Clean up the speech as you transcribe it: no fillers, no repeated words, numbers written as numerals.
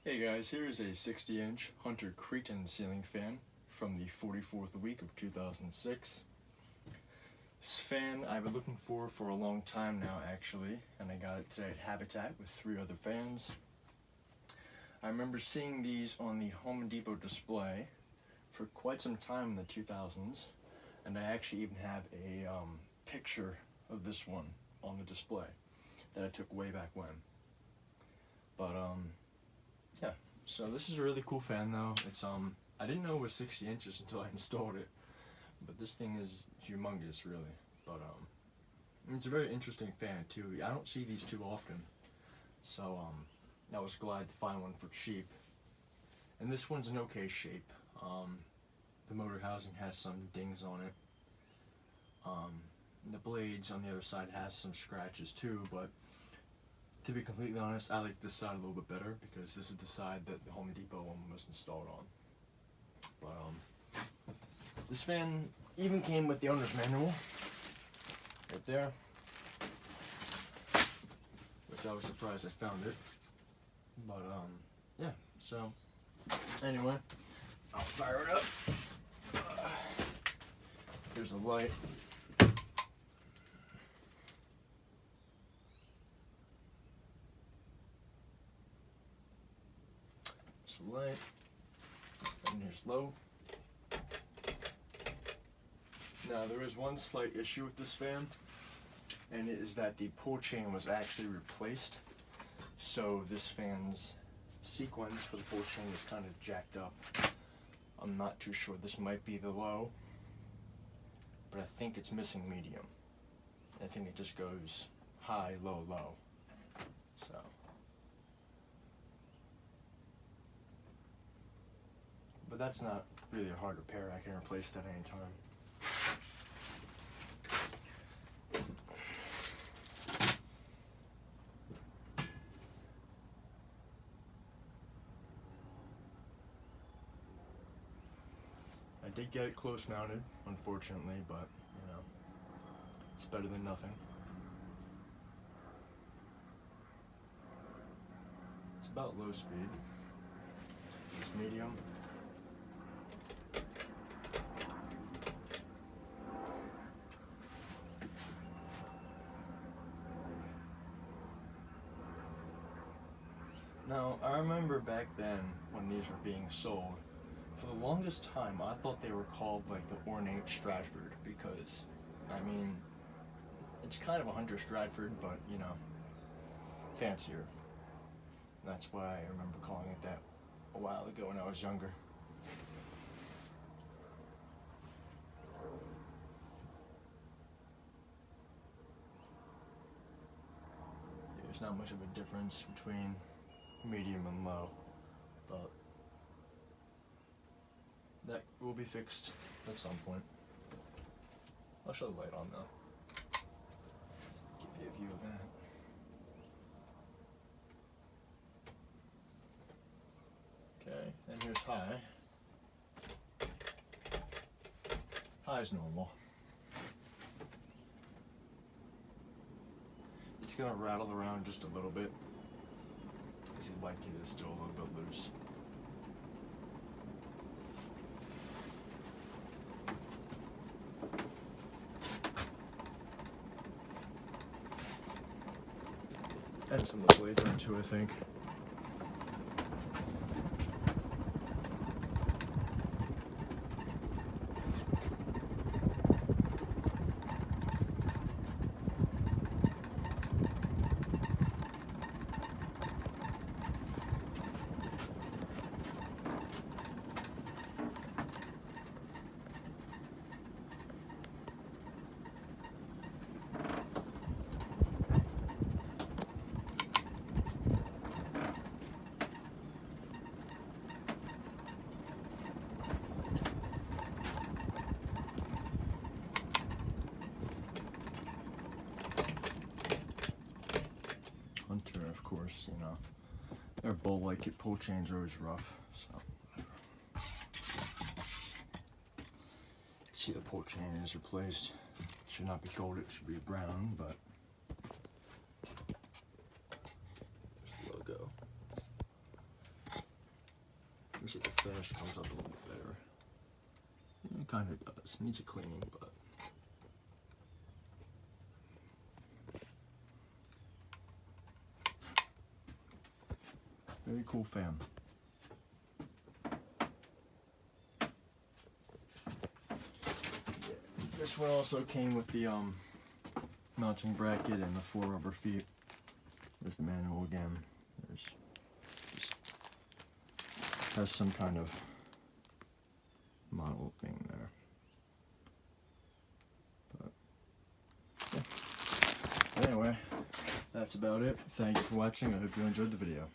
Hey guys, here is a 60-inch Hunter Creighton ceiling fan from the 44th week of 2006. This fan I've been looking for a long time now actually, and I got it today at Habitat with 3 other fans. I remember seeing these on the Home Depot display for quite some time in the 2000s, and I actually even have a picture of this one on the display that I took way back when. But yeah, so this is a really cool fan though. It's I didn't know it was 60 inches until I installed it, but this thing is humongous really. But it's a very interesting fan too. I don't see these too often, so I was glad to find one for cheap. And this one's in okay shape. The motor housing has some dings on it. The blades on the other side has some scratches too, but to be completely honest, I like this side a little bit better because this is the side that the Home Depot one was installed on. But this fan even came with the owner's manual right there, which I was surprised I found it. But yeah, so anyway, I'll fire it up. Here's a light. Light, and here's low. Now there is one slight issue with this fan, and it is that the pull chain was actually replaced, so this fan's sequence for the pull chain is kind of jacked up. I'm not too sure. This might be the low, but I think it's missing medium. I think it just goes high, low, low. So but that's not really a hard repair. I can replace that anytime. I did get it close mounted, unfortunately, but you know, it's better than nothing. It's about low speed. It's medium. Now, I remember back then when these were being sold, for the longest time I thought they were called like the Ornate Stratford because, I mean, it's kind of a Hunter Stratford, but you know, fancier. That's why I remember calling it that a while ago when I was younger. There's not much of a difference between medium and low, but that will be fixed at some point. I'll show the light on though. Give you a view of that. Okay, and here's high. High is normal. It's gonna rattle around just a little bit because the light kit is still a little bit loose. And some of the blades are too, I think. Hunter, of course, you know, their bowl-like pull chains are always rough, so. See, the pull chain is replaced. It should not be gold, it should be brown, but there's the logo. Wish the finish comes up a little bit better. It kind of does. Needs a cleaning, but very cool fan. This one also came with the mounting bracket and the 4 rubber feet. There's the manual again. There's has some kind of model thing there. But yeah. Anyway, that's about it. Thank you for watching. I hope you enjoyed the video.